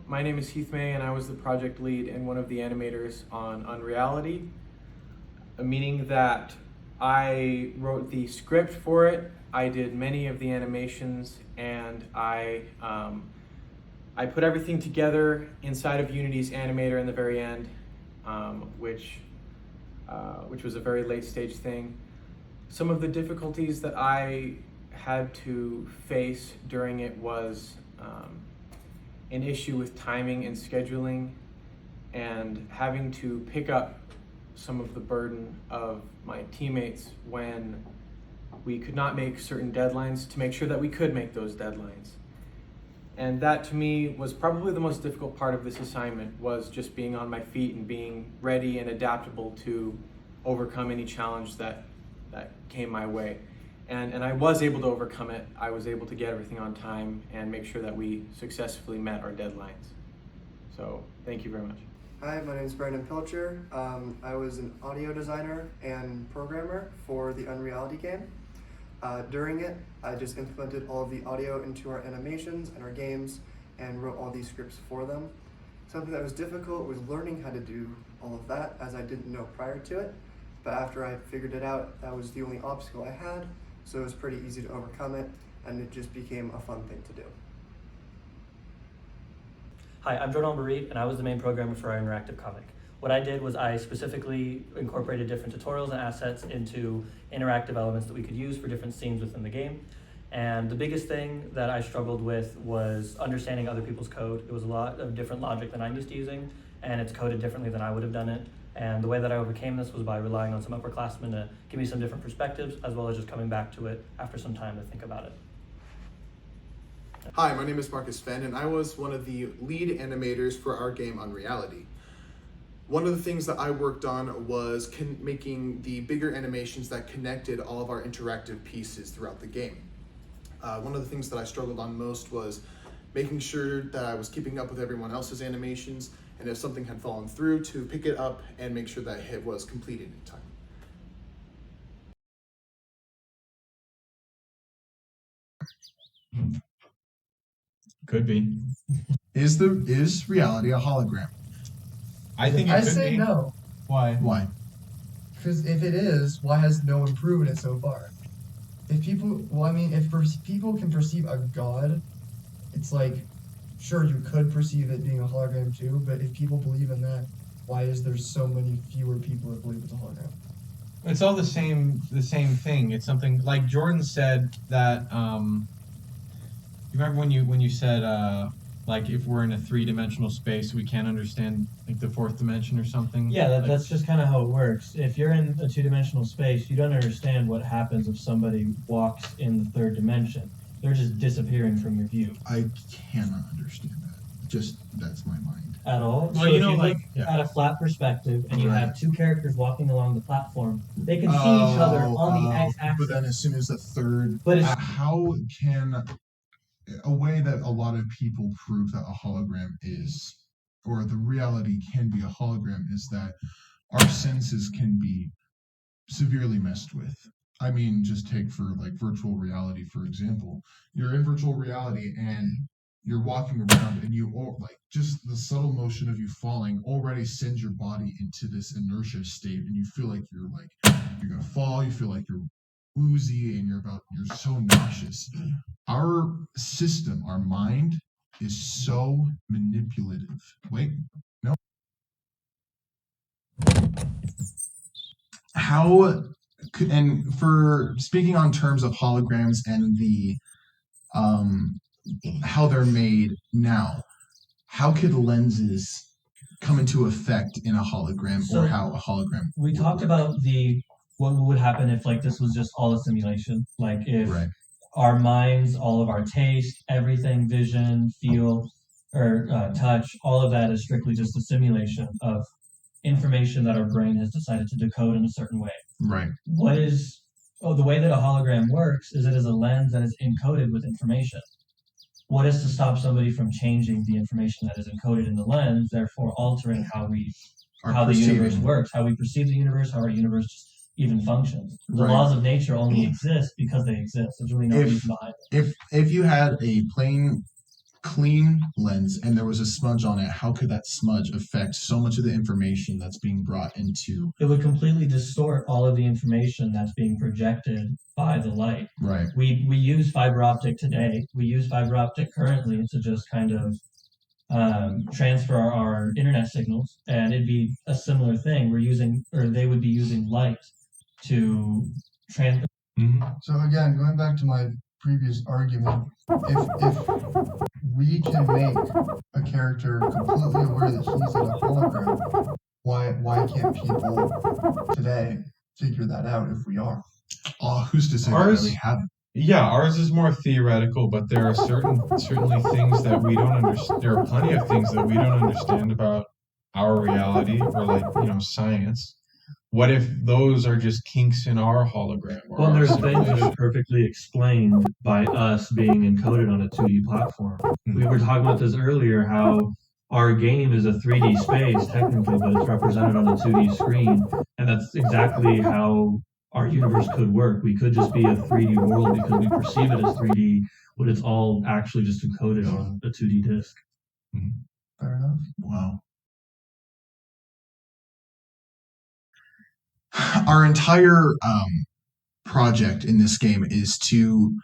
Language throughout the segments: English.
My name is Heath May, and I was the project lead and one of the animators on Unreality, meaning that I wrote the script for it, I did many of the animations, and I put everything together inside of Unity's animator in the very end, which was a very late stage thing. Some of the difficulties that I had to face during it was an issue with timing and scheduling, and having to pick up some of the burden of my teammates when we could not make certain deadlines to make sure that we could make those deadlines. And that to me was probably the most difficult part of this assignment, was just being on my feet and being ready and adaptable to overcome any challenge that came my way. And I was able to overcome it. I was able to get everything on time and make sure that we successfully met our deadlines. So thank you very much. Hi, my name is Brandon Pilcher. I was an audio designer and programmer for the Unreality game. During it, I just implemented all of the audio into our animations and our games and wrote all these scripts for them. Something that was difficult was learning how to do all of that, as I didn't know prior to it. But after I figured it out, that was the only obstacle I had, so it was pretty easy to overcome it, and it just became a fun thing to do. Hi, I'm Jordan Barit, and I was the main programmer for our interactive comic. What I did was I specifically incorporated different tutorials and assets into interactive elements that we could use for different scenes within the game. And the biggest thing that I struggled with was understanding other people's code. It was a lot of different logic than I'm used to using, and it's coded differently than I would have done it. And the way that I overcame this was by relying on some upperclassmen to give me some different perspectives, as well as just coming back to it after some time to think about it. Hi, my name is Marcus Fenn, and I was one of the lead animators for our game Unreality. One of the things that I worked on was making the bigger animations that connected all of our interactive pieces throughout the game. One of the things that I struggled on most was making sure that I was keeping up with everyone else's animations, and if something had fallen through, to pick it up and make sure that it was completed in time. Could be. Is reality a hologram? I think it I could say be. no, Why? Why? because if it is, why has no one proven it so far? If people, if people can perceive a god, it's like, sure, you could perceive it being a hologram too, but if people believe in that, why is there so many fewer people that believe it's a hologram? It's all the same thing. It's something like Jordan said that. You remember when you said like if we're in a 3-dimensional space, we can't understand like the 4th dimension or something? Yeah, that's just kind of how it works. If you're in a 2-dimensional space, you don't understand what happens if somebody walks in the 3rd dimension. They're just disappearing from your view. I cannot understand that. Just, that's my mind. At all. Well, so you if know, you like, look at a flat perspective and you Right. have two characters walking along the platform, they can see each other on the x-axis. But then as soon as the third, But it's- how can a way that a lot of people prove that a hologram is, or the reality can be a hologram, is that our senses can be severely messed with. I mean, just take for like virtual reality, for example. You're in virtual reality and you're walking around, and like just the subtle motion of you falling already sends your body into this inertia state, and you feel like you're gonna fall. You feel like you're woozy, and you're so nauseous. Our system, our mind, is so manipulative. Wait, no. And for speaking on terms of holograms and the how they're made now, how could lenses come into effect in a hologram, So, or how a hologram We would talked work? about what would happen if like this was just all a simulation. Like if Right. our minds, all of our taste, everything, vision, feel, or touch, all of that is strictly just a simulation of information that our brain has decided to decode in a certain way. Right. The way that a hologram works is it is a lens that is encoded with information. What is to stop somebody from changing the information that is encoded in the lens, therefore altering how the universe works, how we perceive the universe, how our universe even functions? The Right. laws of nature only exist because they exist. There's really no reason behind it. If you had a plain clean lens and there was a smudge on it, how could that smudge affect so much of the information that's being brought into? It would completely distort all of the information that's being projected by the light. Right. We use fiber optic today. We use fiber optic currently to just kind of transfer our internet signals, and it'd be a similar thing. They would be using light to transfer. So again, going back to my previous argument, if we can make a character completely aware that he's in a hologram, why can't people today figure that out if we are? Who's to say Ours- that we haven't? Yeah, ours is more theoretical, but there are certainly things that we don't understand. There are plenty of things that we don't understand about our reality or science. What if those are just kinks in our hologram? Or Well, our there's things that simulation? are perfectly explained by us being encoded on a 2D platform. We were talking about this earlier, how our game is a 3D space technically, but it's represented on a 2D screen, and that's exactly how our universe could work. We could just be a 3D world because we perceive it as 3D, but it's all actually just encoded on a 2D disc. Fair enough. Wow. Our entire project in this game is to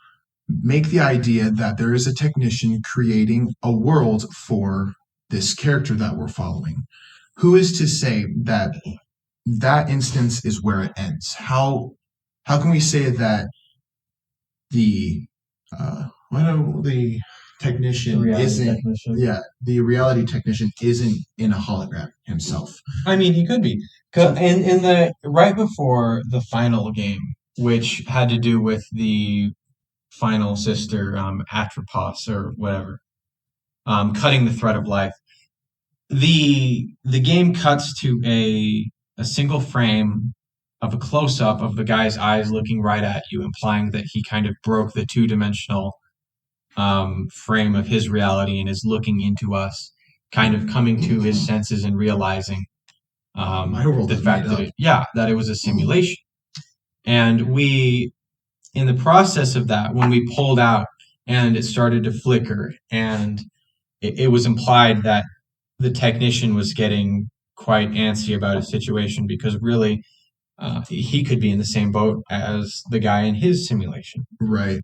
make the idea that there is a technician creating a world for this character that we're following. Who is to say that that instance is where it ends? How can we say that the technician Reality isn't technician. the reality technician isn't in a hologram himself? I mean, he could be. 'Cause in the right before the final game, which had to do with the final sister, Atropos or whatever, cutting the thread of life. The game cuts to a single frame of a close up of the guy's eyes looking right at you, implying that he kind of broke the 2-dimensional frame of his reality and is looking into us, kind of coming to his senses and realizing My world the is fact made that it was a simulation. And we, in the process of that, when we pulled out and it started to flicker, and it was implied that the technician was getting quite antsy about his situation because really he could be in the same boat as the guy in his simulation. Right.